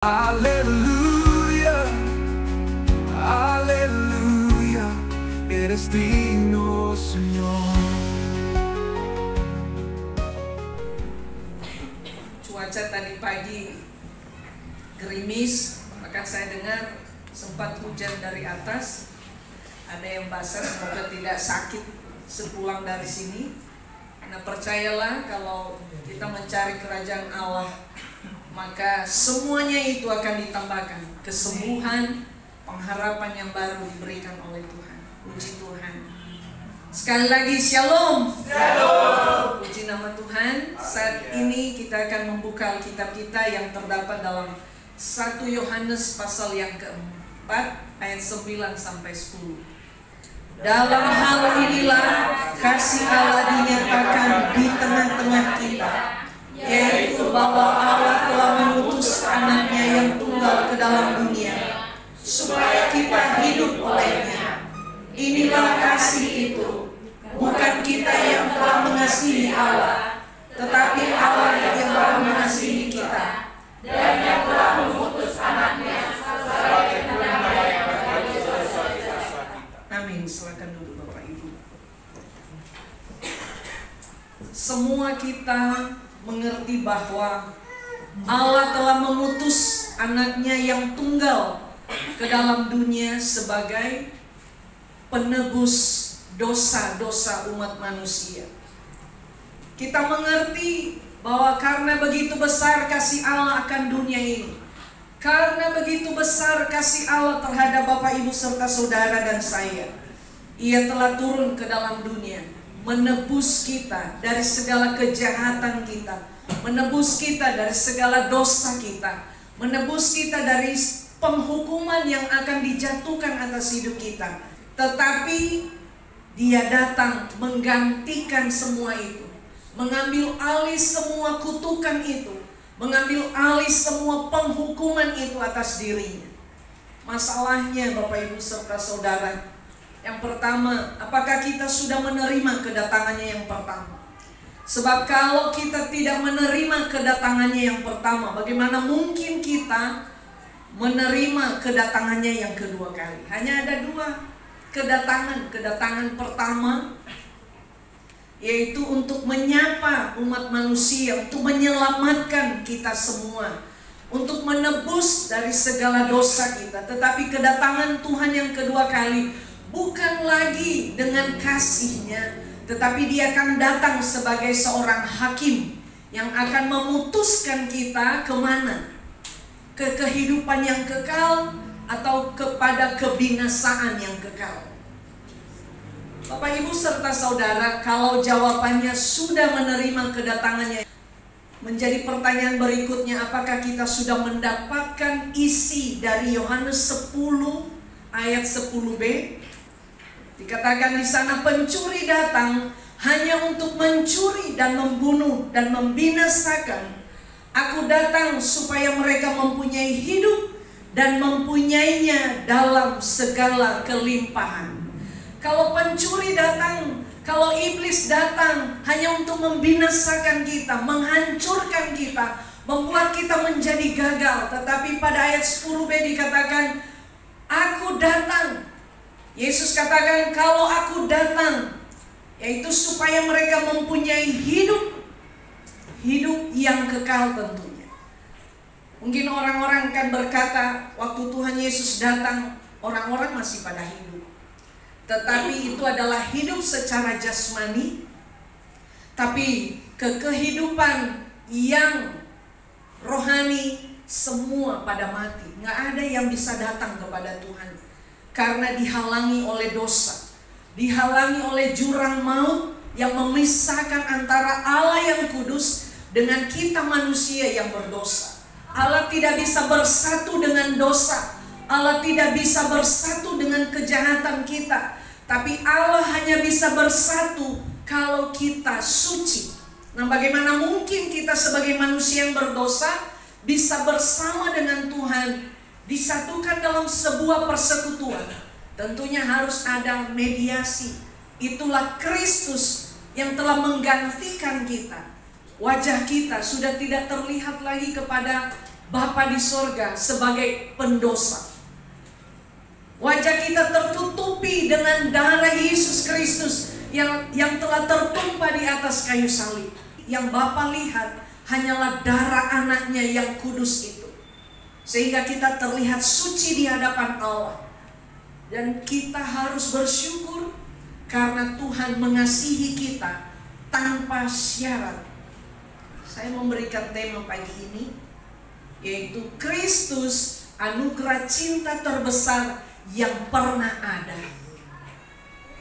Aleluya, aleluya, eres digno, Señor. Cuaca tadi pagi gerimis, maka saya dengar sempat hujan dari atas. Ada yang basah, semoga tidak sakit sepulang dari sini. Nah, percayalah kalau kita mencari kerajaan Allah, maka semuanya itu akan ditambahkan. Kesembuhan, pengharapan yang baru diberikan oleh Tuhan. Puji Tuhan. Sekali lagi shalom. Shalom. Puji nama Tuhan. Saat ini kita akan membuka Alkitab kita yang terdapat dalam 1 Yohanes pasal yang keempat ayat 9 sampai 10. Dalam hal inilah kasih Allah dinyatakan di tengah-tengah kita, yaitu bahwa Allah telah mengutus anaknya yang tunggal ke dalam dunia supaya kita hidup olehnya. Inilah kasih itu, bukan kita yang telah mengasihi Allah, tetapi Allah yang telah mengasihi kita dan yang telah mengutus anaknya sebagai penambah yang bagi dosa-dosa kita. Amin. Silakan duduk Bapak Ibu. Semua kita mengerti bahwa Allah telah mengutus anaknya yang tunggal ke dalam dunia sebagai penebus dosa-dosa umat manusia. Kita mengerti bahwa karena begitu besar kasih Allah akan dunia ini, karena begitu besar kasih Allah terhadap Bapak Ibu serta saudara dan saya, Ia telah turun ke dalam dunia, menebus kita dari segala kejahatan kita, menebus kita dari segala dosa kita, menebus kita dari penghukuman yang akan dijatuhkan atas hidup kita. Tetapi Dia datang menggantikan semua itu, mengambil alih semua kutukan itu, mengambil alih semua penghukuman itu atas dirinya. Masalahnya Bapak Ibu serta saudara, yang pertama, apakah kita sudah menerima kedatangannya yang pertama? Sebab kalau kita tidak menerima kedatangannya yang pertama, bagaimana mungkin kita menerima kedatangannya yang kedua kali? Hanya ada dua kedatangan. Kedatangan pertama yaitu untuk menyapa umat manusia, untuk menyelamatkan kita semua, untuk menebus dari segala dosa kita. Tetapi kedatangan Tuhan yang kedua kali bukan lagi dengan kasih-Nya, tetapi Dia akan datang sebagai seorang hakim yang akan memutuskan kita kemana? Ke kehidupan yang kekal atau kepada kebinasaan yang kekal. Bapak Ibu serta saudara, kalau jawabannya sudah menerima kedatangannya, menjadi pertanyaan berikutnya, apakah kita sudah mendapatkan isi dari Yohanes 10 ayat 10b? Dikatakan di sana, pencuri datang hanya untuk mencuri dan membunuh dan membinasakan. Aku datang supaya mereka mempunyai hidup dan mempunyainya dalam segala kelimpahan. Kalau pencuri datang, kalau iblis datang hanya untuk membinasakan kita, menghancurkan kita, membuat kita menjadi gagal. Tetapi pada ayat 10b dikatakan, aku datang. Yesus katakan, kalau aku datang, yaitu supaya mereka mempunyai hidup yang kekal tentunya. Mungkin orang-orang akan berkata, waktu Tuhan Yesus datang, orang-orang masih pada hidup. Tetapi itu adalah hidup secara jasmani. Tapi kehidupan yang rohani, semua pada mati. Nggak ada yang bisa datang kepada Tuhan, karena dihalangi oleh dosa, dihalangi oleh jurang maut yang memisahkan antara Allah yang kudus dengan kita manusia yang berdosa. Allah tidak bisa bersatu dengan dosa, Allah tidak bisa bersatu dengan kejahatan kita, tapi Allah hanya bisa bersatu kalau kita suci. Nah, bagaimana mungkin kita sebagai manusia yang berdosa bisa bersama dengan Tuhan, disatukan dalam sebuah persekutuan? Tentunya harus ada mediasi. Itulah Kristus yang telah menggantikan kita. Wajah kita sudah tidak terlihat lagi kepada Bapa di sorga sebagai pendosa. Wajah kita tertutupi dengan darah Yesus Kristus yang telah tertumpah di atas kayu salib. Yang Bapa lihat hanyalah darah anaknya yang kudus itu. Sehingga kita terlihat suci di hadapan Allah. Dan kita harus bersyukur karena Tuhan mengasihi kita tanpa syarat. Saya memberikan tema pagi ini, yaitu Kristus, anugerah cinta terbesar yang pernah ada.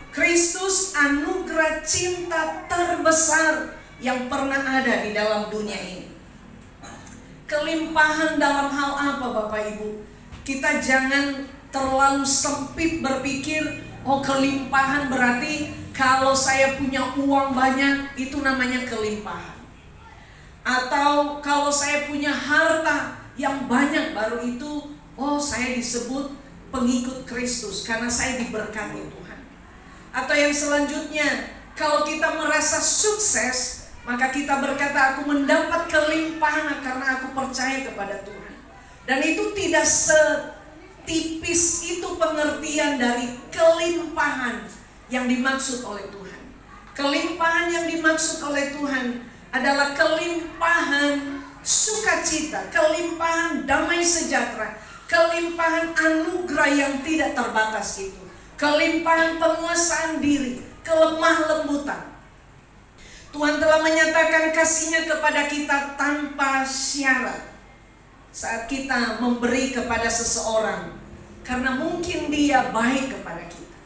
Kristus, anugerah cinta terbesar yang pernah ada di dalam dunia ini. Kelimpahan dalam hal apa, Bapak Ibu? Kita jangan terlalu sempit berpikir, oh kelimpahan berarti kalau saya punya uang banyak, itu namanya kelimpahan. Atau kalau saya punya harta yang banyak, baru itu, oh saya disebut pengikut Kristus karena saya diberkati Tuhan. Atau yang selanjutnya, kalau kita merasa sukses, maka kita berkata, aku mendapat kelimpahan karena aku percaya kepada Tuhan. Dan itu tidak setipis itu pengertian dari kelimpahan yang dimaksud oleh Tuhan. Kelimpahan yang dimaksud oleh Tuhan adalah kelimpahan sukacita, kelimpahan damai sejahtera, kelimpahan anugerah yang tidak terbatas itu, kelimpahan penguasaan diri, kelemah lembutan. Tuhan telah menyatakan kasih-Nya kepada kita tanpa syarat saat kita memberi kepada seseorang, karena mungkin dia baik kepada kita,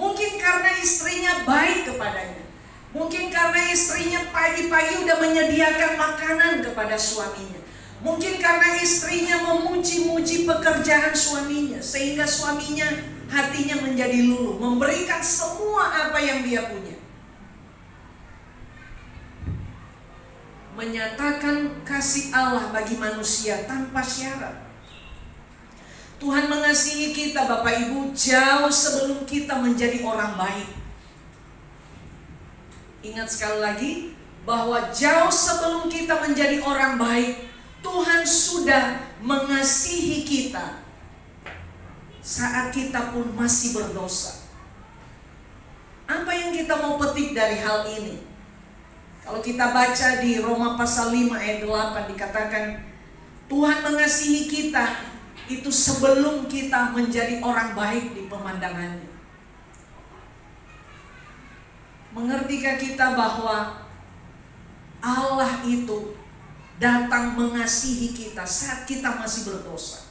mungkin karena istrinya baik kepadanya, mungkin karena istrinya pagi-pagi udah menyediakan makanan kepada suaminya, mungkin karena istrinya memuji-muji pekerjaan suaminya sehingga suaminya hatinya menjadi luluh, memberikan semua apa yang dia punya. Menyatakan kasih Allah bagi manusia tanpa syarat. Tuhan mengasihi kita, Bapak Ibu, jauh sebelum kita menjadi orang baik. Ingat sekali lagi bahwa jauh sebelum kita menjadi orang baik, Tuhan sudah mengasihi kita saat kita pun masih berdosa. Apa yang kita mau petik dari hal ini? Kalau kita baca di Roma pasal 5 ayat 8 dikatakan, Tuhan mengasihi kita itu sebelum kita menjadi orang baik di pemandangannya. Mengertikah kita bahwa Allah itu datang mengasihi kita saat kita masih berdosa?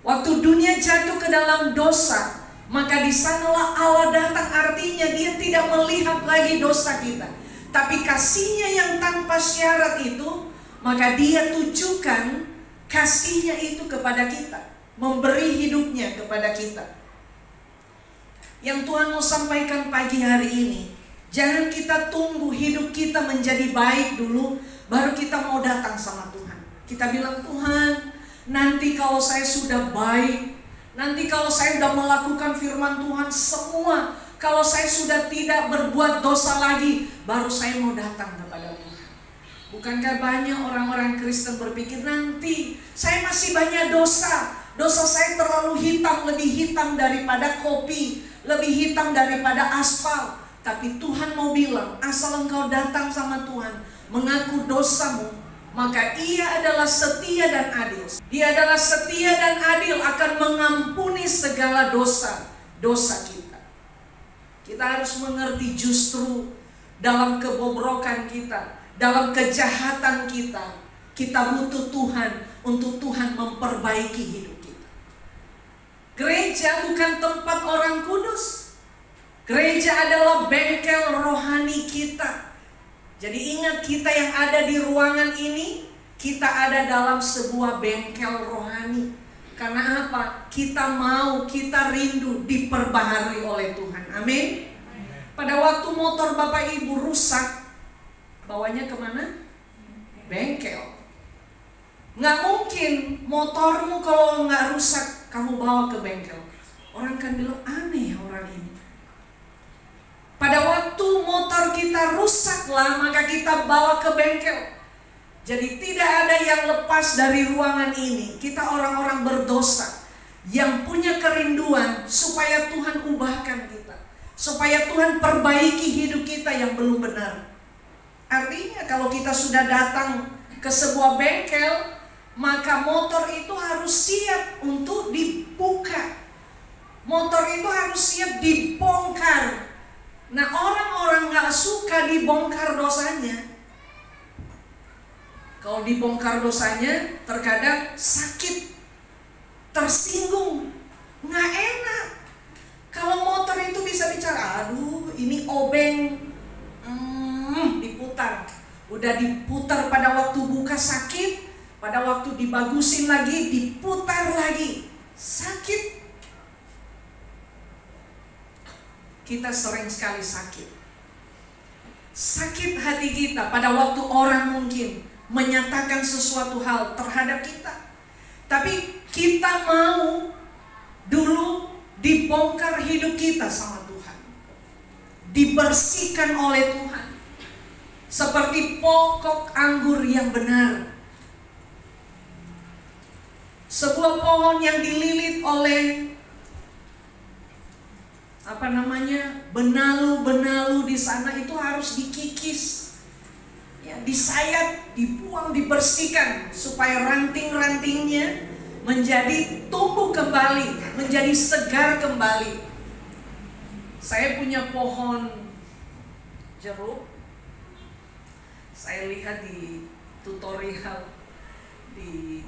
Waktu dunia jatuh ke dalam dosa, maka di sanalah Allah datang. Artinya dia tidak melihat lagi dosa kita, tapi kasih-Nya yang tanpa syarat itu, maka dia tujukan kasih-Nya itu kepada kita, memberi hidupnya kepada kita. Yang Tuhan mau sampaikan pagi hari ini, jangan kita tunggu hidup kita menjadi baik dulu, baru kita mau datang sama Tuhan. Kita bilang, Tuhan, nanti kalau saya sudah baik, nanti kalau saya sudah melakukan firman Tuhan semua, kalau saya sudah tidak berbuat dosa lagi, baru saya mau datang kepada Tuhan. Bukankah banyak orang-orang Kristen berpikir, nanti saya masih banyak dosa, dosa saya terlalu hitam, lebih hitam daripada kopi, lebih hitam daripada aspal. Tapi Tuhan mau bilang, asal engkau datang sama Tuhan, mengaku dosamu, maka Ia adalah setia dan adil. Dia adalah setia dan adil, akan mengampuni segala dosa-dosa kita. Kita harus mengerti justru dalam kebobrokan kita, dalam kejahatan kita, kita butuh Tuhan untuk Tuhan memperbaiki hidup kita. Gereja bukan tempat orang kudus. Gereja adalah bengkel rohani kita. Jadi ingat, kita yang ada di ruangan ini, kita ada dalam sebuah bengkel rohani. Karena apa? Kita mau, kita rindu diperbaharui oleh Tuhan. Amin. Pada waktu motor Bapak Ibu rusak, bawanya kemana? Bengkel. Nggak mungkin motormu kalau nggak rusak kamu bawa ke bengkel. Orang kan bilang, aneh orang ini. Pada waktu motor kita rusaklah, maka kita bawa ke bengkel. Jadi tidak ada yang lepas dari ruangan ini. Kita orang-orang berdosa yang punya kerinduan supaya Tuhan ubahkan kita, supaya Tuhan perbaiki hidup kita yang belum benar. Artinya kalau kita sudah datang ke sebuah bengkel, maka motor itu harus siap untuk dibuka. Motor itu harus siap dibongkar. Nah, orang-orang gak suka dibongkar dosanya. Kalau dibongkar dosanya, terkadang sakit, tersinggung, nggak enak. Kalau motor itu bisa bicara, aduh ini obeng, diputar. Udah diputar pada waktu buka sakit, pada waktu dibagusin lagi, diputar lagi, sakit. Kita sering sekali sakit. Sakit hati kita pada waktu orang mungkin menyatakan sesuatu hal terhadap kita. Tapi kita mau dulu dibongkar hidup kita sama Tuhan, dibersihkan oleh Tuhan, seperti pokok anggur yang benar. Sebuah pohon yang dililit oleh benalu-benalu di sana itu harus dikikis, ya, disayat, dibuang, dibersihkan supaya ranting-rantingnya menjadi tumbuh kembali, menjadi segar kembali. Saya punya pohon jeruk. Saya lihat di tutorial di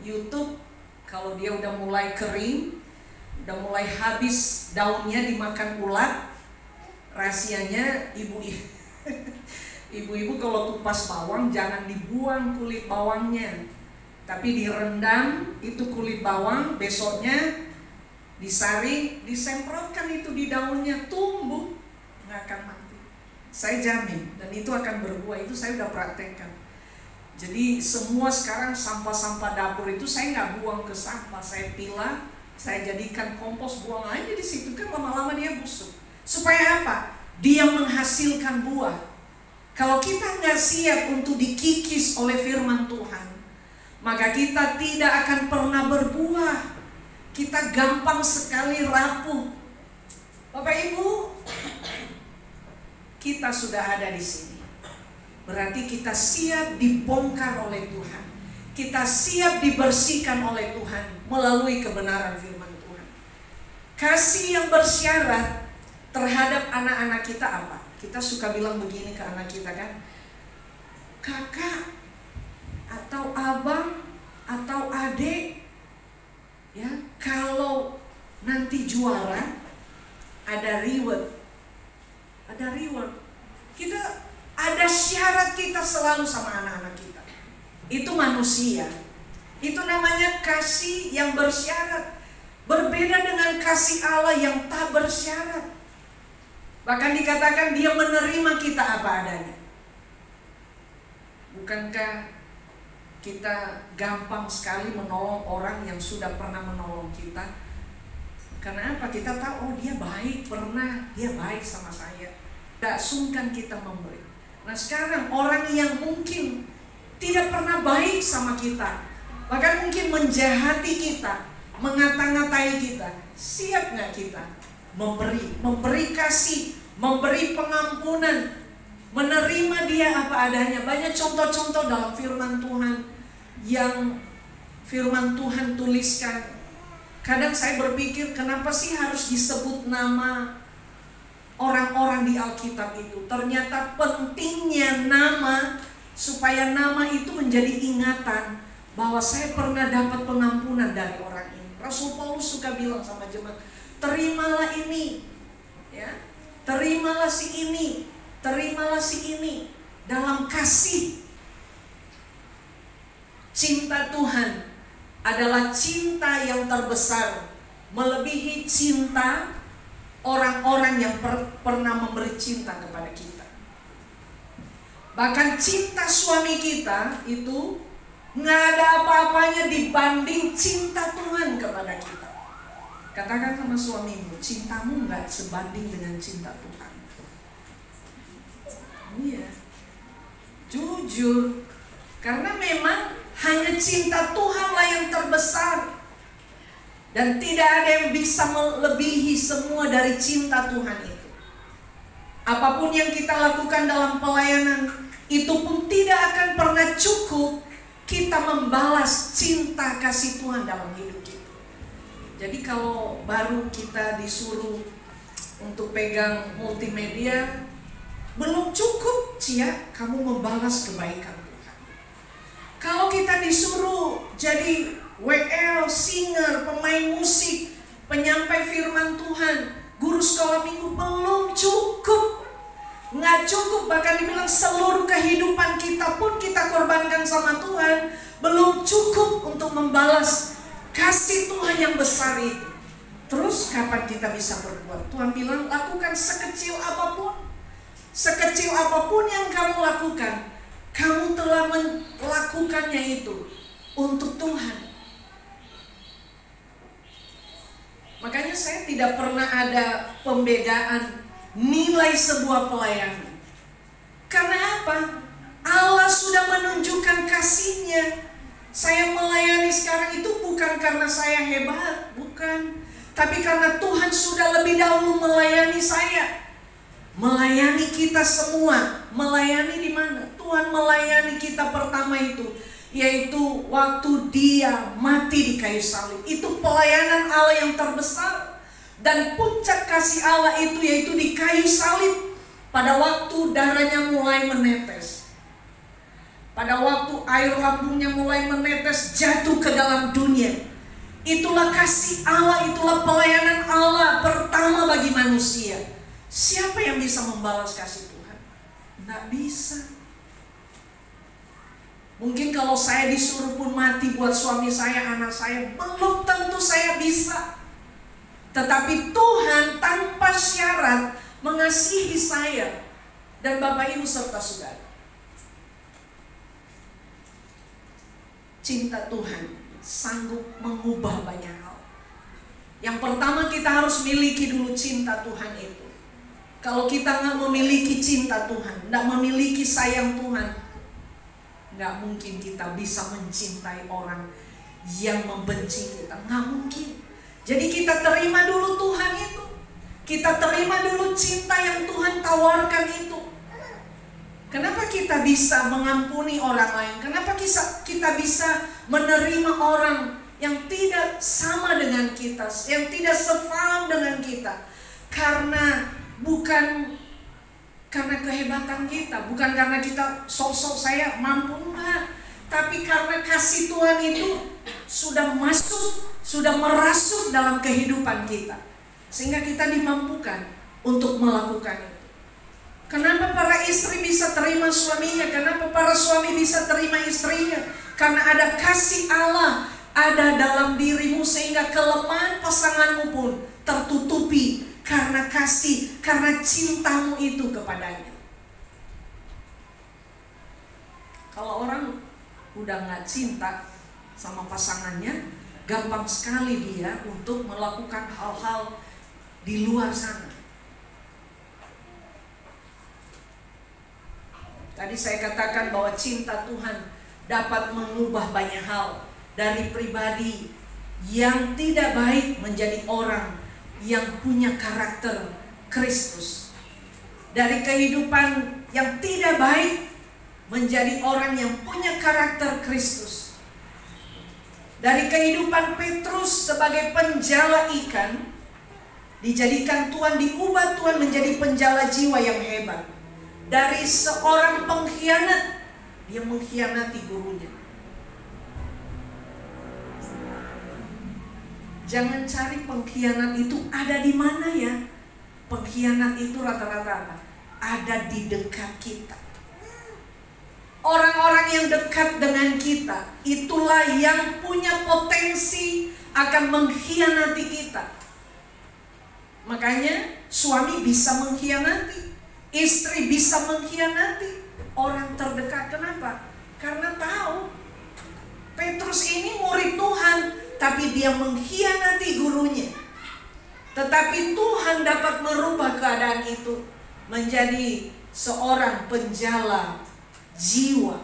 YouTube, kalau dia udah mulai kering, udah mulai habis daunnya dimakan ulat, rahasianya ibu-ibu kalau kupas bawang jangan dibuang kulit bawangnya, tapi direndam itu kulit bawang, besoknya disaring, disemprotkan itu di daunnya, tumbuh, nggak akan mati. Saya jamin, dan itu akan berbuah. Itu saya udah praktekkan. Jadi semua sekarang sampah-sampah dapur itu saya nggak buang ke sampah, saya pilah, saya jadikan kompos, buang aja di situ, kan lama-lama dia busuk. Supaya apa? Dia menghasilkan buah. Kalau kita nggak siap untuk dikikis oleh firman Tuhan, maka kita tidak akan pernah berbuah. Kita gampang sekali rapuh. Bapak Ibu, kita sudah ada di sini. Berarti kita siap dibongkar oleh Tuhan. Kita siap dibersihkan oleh Tuhan melalui kebenaran firman Tuhan. Kasih yang bersyarat terhadap anak-anak kita apa? Kita suka bilang begini ke anak kita kan, kakak atau abang atau adik, ya, kalau nanti juara ada reward. Ada reward. Kita ada syarat kita selalu sama anak-anak kita. Itu manusia. Itu namanya kasih yang bersyarat. Berbeda dengan kasih Allah yang tak bersyarat. Bahkan dikatakan dia menerima kita apa adanya. Bukankah kita gampang sekali menolong orang yang sudah pernah menolong kita? Karena apa? Kita tahu, oh dia baik, dia baik sama saya. Gak sungkan kita memberi. Nah sekarang orang yang mungkin tidak pernah baik sama kita, bahkan mungkin menjahati kita, mengata-ngatai kita, siap gak kita memberi kasih, memberi pengampunan, menerima dia apa adanya? Banyak contoh-contoh dalam firman Tuhan yang firman Tuhan tuliskan. Kadang saya berpikir, kenapa sih harus disebut nama orang-orang di Alkitab itu? Ternyata pentingnya nama, supaya nama itu menjadi ingatan bahwa saya pernah dapat pengampunan dari orang ini. Rasul Paulus suka bilang sama jemaat, terimalah ini, ya, terimalah si ini, terimalah si ini dalam kasih. Cinta Tuhan adalah cinta yang terbesar, melebihi cinta orang-orang yang pernah memberi cinta kepada kita. Bahkan cinta suami kita itu nggak ada apa-apanya dibanding cinta Tuhan kepada kita. Katakan sama suamimu, cintamu nggak sebanding dengan cinta Tuhan. Iya. Jujur. Karena memang hanya cinta Tuhanlah yang terbesar. Dan tidak ada yang bisa melebihi semua dari cinta Tuhan itu. Apapun yang kita lakukan dalam pelayanan, itu pun tidak akan pernah cukup kita membalas cinta kasih Tuhan dalam hidup kita. Jadi kalau baru kita disuruh untuk pegang multimedia, belum cukup kamu membalas kebaikan Tuhan. Kalau kita disuruh jadi WL, singer, pemain musik, penyampai firman Tuhan, guru sekolah minggu, belum cukup. Nggak cukup, bahkan dibilang seluruh kehidupan kita pun kita korbankan sama Tuhan, belum cukup untuk membalas kasih Tuhan yang besar itu. Terus kapan kita bisa berbuat? Tuhan bilang lakukan sekecil apapun. Sekecil apapun yang kamu lakukan, kamu telah melakukannya itu untuk Tuhan. Makanya saya tidak pernah ada pembedaan nilai sebuah pelayanan. Karena apa? Allah sudah menunjukkan kasih-Nya. Saya melayani sekarang itu bukan karena saya hebat, bukan. Tapi karena Tuhan sudah lebih dahulu melayani saya. Melayani kita semua. Melayani di mana? Tuhan melayani kita pertama itu, yaitu waktu Dia mati di kayu salib. Itu pelayanan Allah yang terbesar. Dan puncak kasih Allah itu yaitu di kayu salib. Pada waktu darahnya mulai menetes, pada waktu air lambungnya mulai menetes jatuh ke dalam dunia. Itulah kasih Allah, itulah pelayanan Allah pertama bagi manusia. Siapa yang bisa membalas kasih Tuhan? Nggak bisa. Mungkin kalau saya disuruh pun mati buat suami saya, anak saya, belum tentu saya bisa. Tetapi Tuhan tanpa syarat mengasihi saya dan Bapak Ibu serta saudara. Cinta Tuhan sanggup mengubah banyak hal. Yang pertama kita harus miliki dulu cinta Tuhan itu. Kalau kita nggak memiliki cinta Tuhan, nggak memiliki sayang Tuhan, nggak mungkin kita bisa mencintai orang yang membenci kita. Nggak mungkin. Jadi kita terima dulu Tuhan itu. Kita terima dulu cinta yang Tuhan tawarkan itu. Kenapa kita bisa mengampuni orang lain? Kenapa kita bisa menerima orang yang tidak sama dengan kita, yang tidak sefaham dengan kita? Bukan karena kehebatan kita, bukan karena kita sosok saya mampu, enggak. Tapi karena kasih Tuhan itu sudah masuk, sudah merasuk dalam kehidupan kita, sehingga kita dimampukan untuk melakukan itu. Kenapa para istri bisa terima suaminya? Kenapa para suami bisa terima istrinya? Karena ada kasih Allah ada dalam dirimu, sehingga kelemahan pasanganmu pun tertutupi karena kasih, karena cintamu itu kepadanya. Kalau orang udah gak cinta sama pasangannya, gampang sekali dia untuk melakukan hal-hal di luar sana. Tadi saya katakan bahwa cinta Tuhan dapat mengubah banyak hal. Dari pribadi yang tidak baik menjadi orang yang punya karakter Kristus. Dari kehidupan yang tidak baik menjadi orang yang punya karakter Kristus. Dari kehidupan Petrus sebagai penjala ikan, dijadikan Tuhan, diubah Tuhan menjadi penjala jiwa yang hebat. Dari seorang pengkhianat, dia mengkhianati gurunya. Jangan cari pengkhianat itu ada di mana ya. Pengkhianat itu rata-rata apa? Ada di dekat kita. Orang-orang yang dekat dengan kita, itulah yang punya potensi akan mengkhianati kita. Makanya suami bisa mengkhianati, istri bisa mengkhianati orang terdekat. Kenapa? Karena tahu Petrus ini murid Tuhan, tapi dia mengkhianati gurunya. Tetapi Tuhan dapat merubah keadaan itu menjadi seorang penjala jiwa.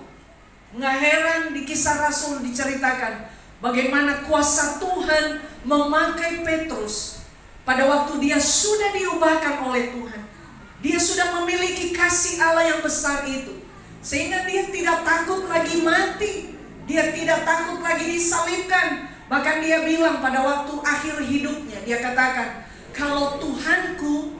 Nggak heran di Kisah Rasul diceritakan bagaimana kuasa Tuhan memakai Petrus pada waktu dia sudah diubahkan oleh Tuhan. Dia sudah memiliki kasih Allah yang besar itu, sehingga dia tidak takut lagi mati. Dia tidak takut lagi disalibkan. Bahkan dia bilang pada waktu akhir hidupnya, dia katakan, kalau Tuhanku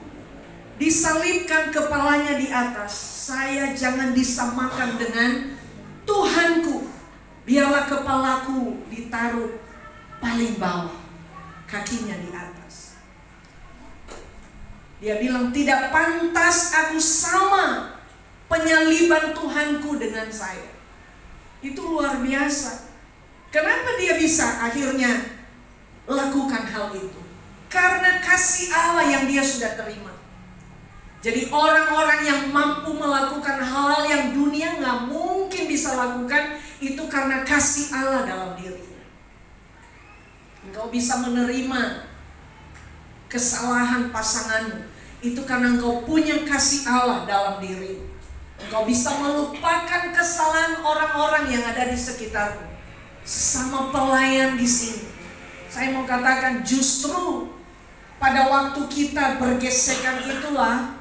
disalibkan kepalanya di atas, saya jangan disamakan dengan Tuhanku. Biarlah kepalaku ditaruh paling bawah, kakinya di atas. Dia bilang, tidak pantas aku sama penyaliban Tuhanku dengan saya. Itu luar biasa. Kenapa dia bisa akhirnya lakukan hal itu? Karena kasih Allah yang dia sudah terima. Jadi orang-orang yang mampu melakukan hal yang dunia nggak mungkin bisa lakukan, itu karena kasih Allah dalam dirinya. Engkau bisa menerima kesalahan pasanganmu, itu karena engkau punya kasih Allah dalam diri. Engkau bisa melupakan kesalahan orang-orang yang ada di sekitarmu. Sesama pelayan di sini, saya mau katakan justru pada waktu kita bergesekan itulah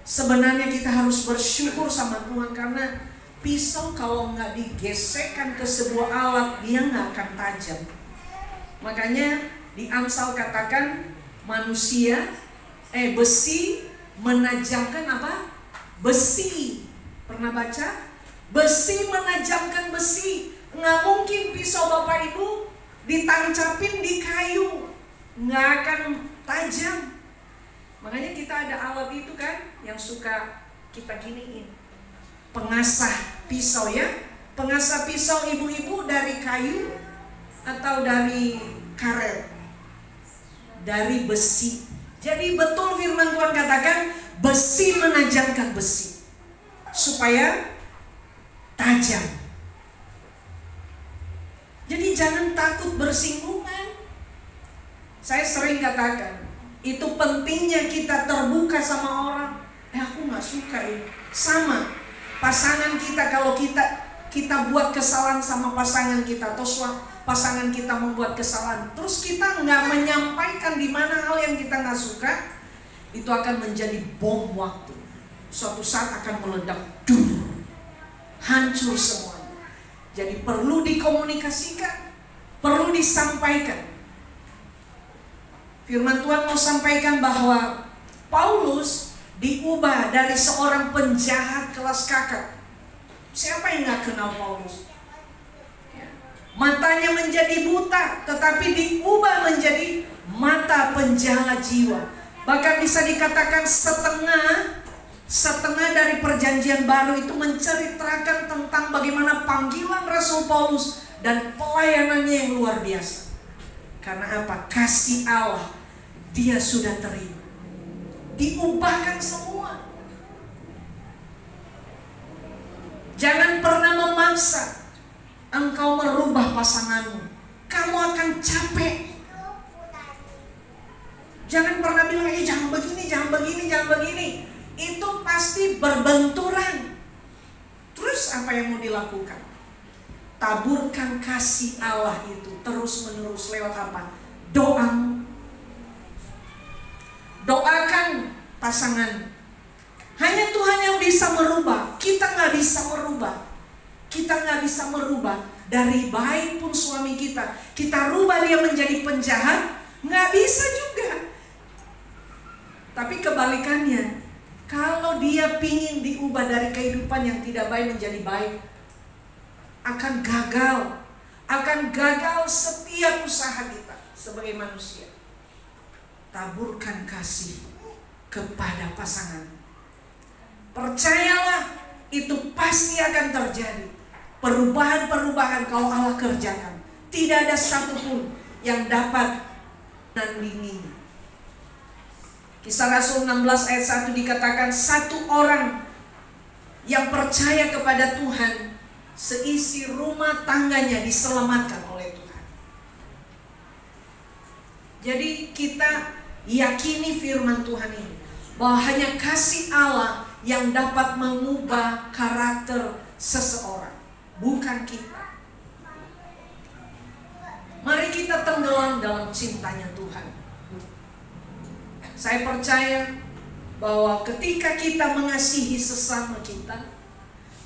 sebenarnya kita harus bersyukur sama Tuhan, karena pisau kalau nggak digesekkan ke sebuah alat, dia nggak akan tajam. Makanya di Amsal katakan besi menajamkan apa? Besi. Pernah baca? Besi menajamkan besi. Nggak mungkin pisau Bapak Ibu ditancapin di kayu, nggak akan tajam. Makanya kita ada alat itu kan yang suka kita giniin, pengasah pisau ya. Pengasah pisau ibu-ibu dari kayu atau dari karet? Dari besi. Jadi betul firman Tuhan katakan besi menajamkan besi supaya tajam. Jadi jangan takut bersinggungan. Saya sering katakan, itu pentingnya kita terbuka sama orang. Aku nggak suka ini. Sama pasangan kita, kalau kita buat kesalahan sama pasangan kita, atau pasangan kita membuat kesalahan, terus kita nggak menyampaikan di mana hal yang kita nggak suka, itu akan menjadi bom waktu. Suatu saat akan meledak, hancur semuanya. Jadi perlu dikomunikasikan, perlu disampaikan. Firman Tuhan mau sampaikan bahwa Paulus diubah dari seorang penjahat kelas kakap. Siapa yang gak kenal Paulus? Matanya menjadi buta, tetapi diubah menjadi mata penjala jiwa. Bahkan bisa dikatakan setengah dari perjanjian baru itu menceritakan tentang bagaimana panggilan Rasul Paulus dan pelayanannya yang luar biasa. Karena apa? Kasih Allah dia sudah terima. Diubahkan semua. Jangan pernah memaksa engkau merubah pasanganmu. Kamu akan capek. Jangan pernah bilang, jangan begini, jangan begini, jangan begini. Itu pasti berbenturan. Terus apa yang mau dilakukan? Taburkan kasih Allah itu terus menerus lewat apa? Doa. Doakan pasangan. Hanya Tuhan yang bisa merubah. Kita nggak bisa merubah. Kita nggak bisa merubah. Dari baik pun suami kita, kita rubah dia menjadi penjahat, nggak bisa juga. Tapi kebalikannya, kalau dia pingin diubah dari kehidupan yang tidak baik menjadi baik, akan gagal. Akan gagal setiap usaha kita sebagai manusia. Taburkan kasih kepada pasangan. Percayalah, itu pasti akan terjadi. Perubahan-perubahan kalau Allah kerjakan, tidak ada satupun yang dapat menandinginya. Kisah Rasul 16 ayat 1 dikatakan, satu orang yang percaya kepada Tuhan, seisi rumah tangganya diselamatkan oleh Tuhan. Jadi kita yakini firman Tuhan ini, bahwa hanya kasih Allah yang dapat mengubah karakter seseorang, bukan kita. Mari kita tenggelam dalam cintanya Tuhan. Saya percaya bahwa ketika kita mengasihi sesama kita,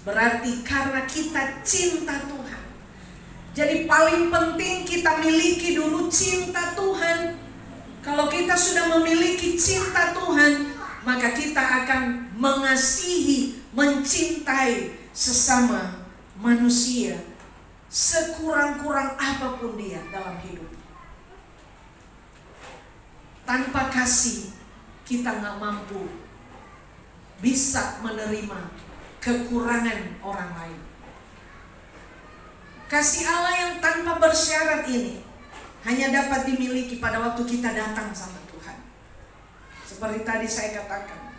berarti karena kita cinta Tuhan. Jadi paling penting kita miliki dulu cinta Tuhan. Kalau kita sudah memiliki cinta Tuhan, maka kita akan mengasihi, mencintai sesama manusia, sekurang-kurang apapun dia dalam hidup. Tanpa kasih, kita nggak mampu bisa menerima kekurangan orang lain. Kasih Allah yang tanpa bersyarat ini hanya dapat dimiliki pada waktu kita datang sama Tuhan. Seperti tadi saya katakan,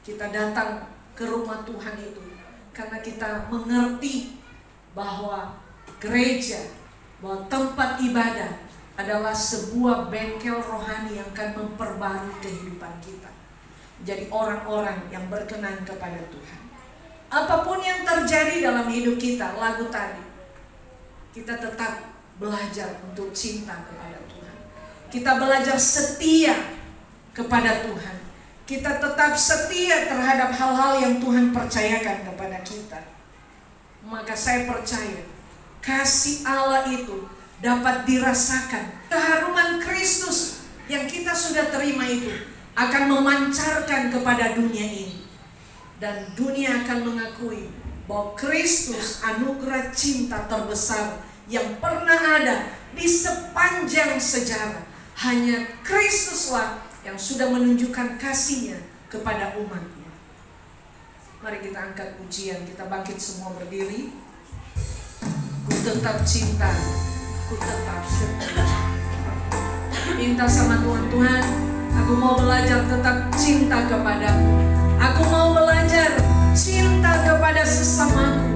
kita datang ke rumah Tuhan itu karena kita mengerti bahwa gereja, bahwa tempat ibadah adalah sebuah bengkel rohani yang akan memperbarui kehidupan kita. Jadi orang-orang yang berkenan kepada Tuhan. Apapun yang terjadi dalam hidup kita, lagu tadi, kita tetap belajar untuk cinta kepada Tuhan. Kita belajar setia kepada Tuhan. Kita tetap setia terhadap hal-hal yang Tuhan percayakan kepada kita. Maka saya percaya kasih Allah itu dapat dirasakan. Keharuman Kristus yang kita sudah terima itu akan memancarkan kepada dunia ini. Dan dunia akan mengakui bahwa Kristus anugerah cinta terbesar yang pernah ada di sepanjang sejarah. Hanya Kristuslah yang sudah menunjukkan kasih-Nya kepada umat-Nya. Mari kita angkat pujian, kita bangkit semua berdiri. Ku tetap cinta, ku tetap setia. Minta sama Tuhan, Tuhan, aku mau belajar tetap cinta kepadamu. Aku mau belajar cinta kepada sesamaku.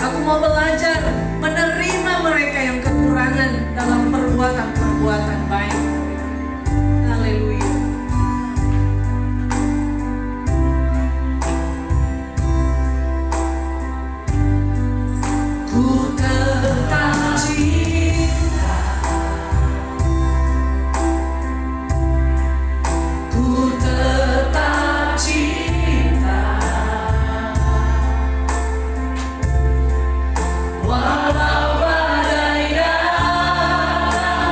Aku mau belajar menerima mereka yang kekurangan dalam perbuatan-perbuatan baik. Haleluya. Ku tetap cinta, ku tetap cinta, walau badai datang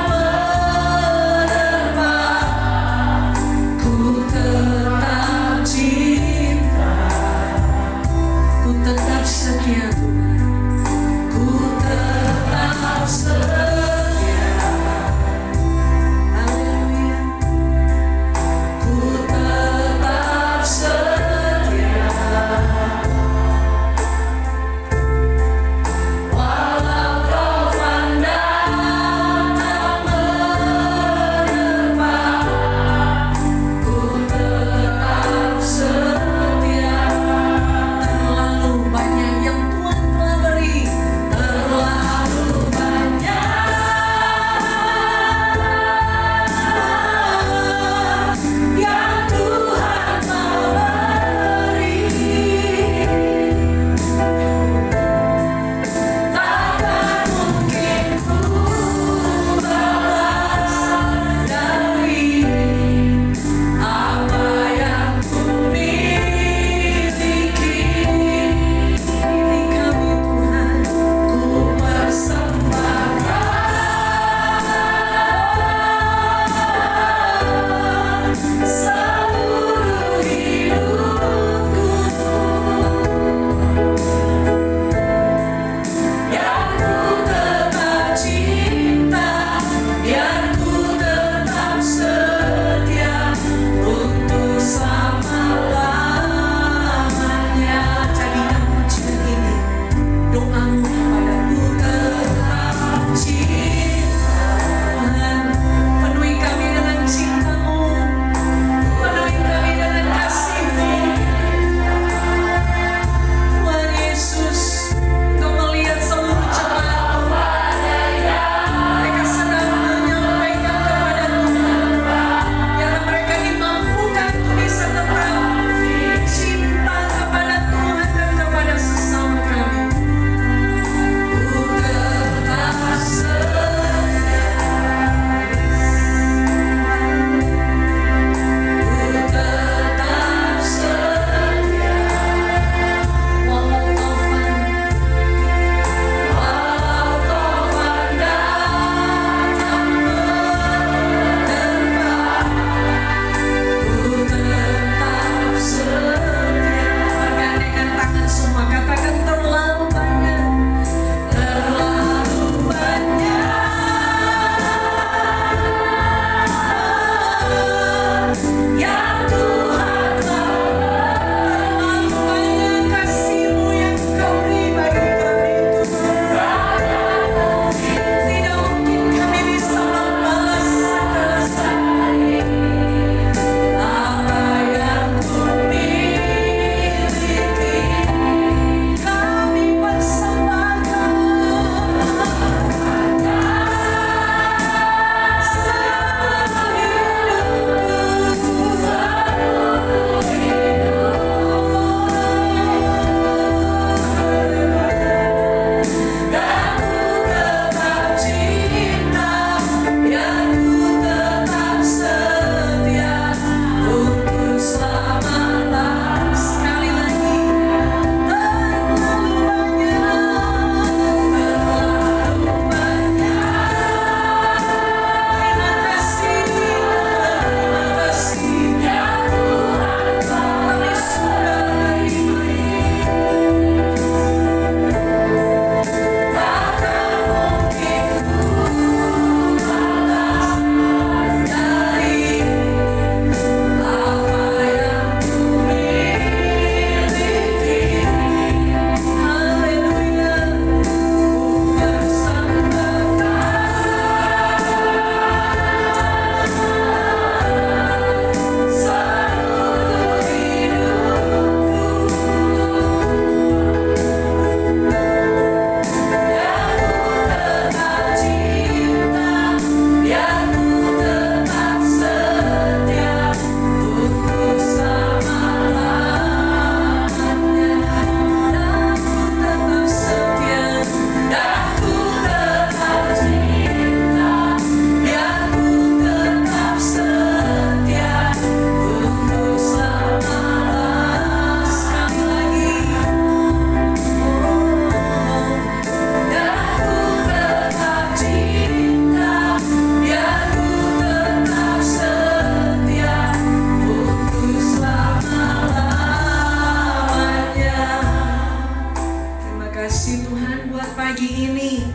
ini,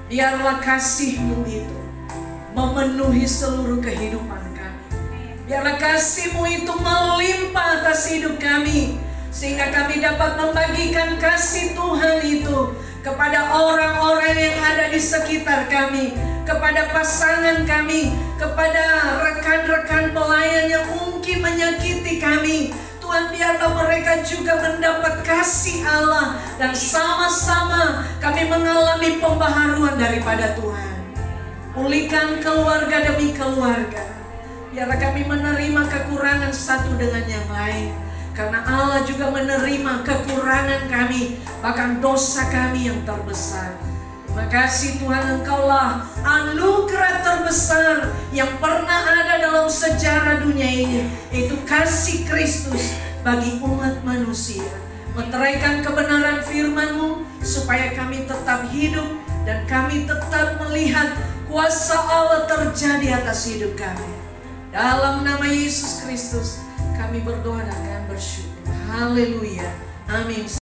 biarlah kasih-Mu itu memenuhi seluruh kehidupan kami. Biarlah kasih-Mu itu melimpah atas hidup kami, sehingga kami dapat membagikan kasih Tuhan itu kepada orang-orang yang ada di sekitar kami, kepada pasangan kami, kepada rekan-rekan pelayan yang mungkin menyakiti kami. Tuhan, biarlah mereka juga mendapat kasih Allah, dan sama-sama kami mengalami pembaharuan daripada Tuhan. Pulihkan keluarga demi keluarga. Biarlah kami menerima kekurangan satu dengan yang lain, karena Allah juga menerima kekurangan kami, bahkan dosa kami yang terbesar. Terima kasih Tuhan, Engkaulah anugerah terbesar yang pernah ada dalam sejarah dunia ini, yaitu kasih Kristus bagi umat manusia. Meteraikan kebenaran firman-Mu supaya kami tetap hidup dan kami tetap melihat kuasa Allah terjadi atas hidup kami. Dalam nama Yesus Kristus kami berdoa dan bersyukur. Haleluya. Amin.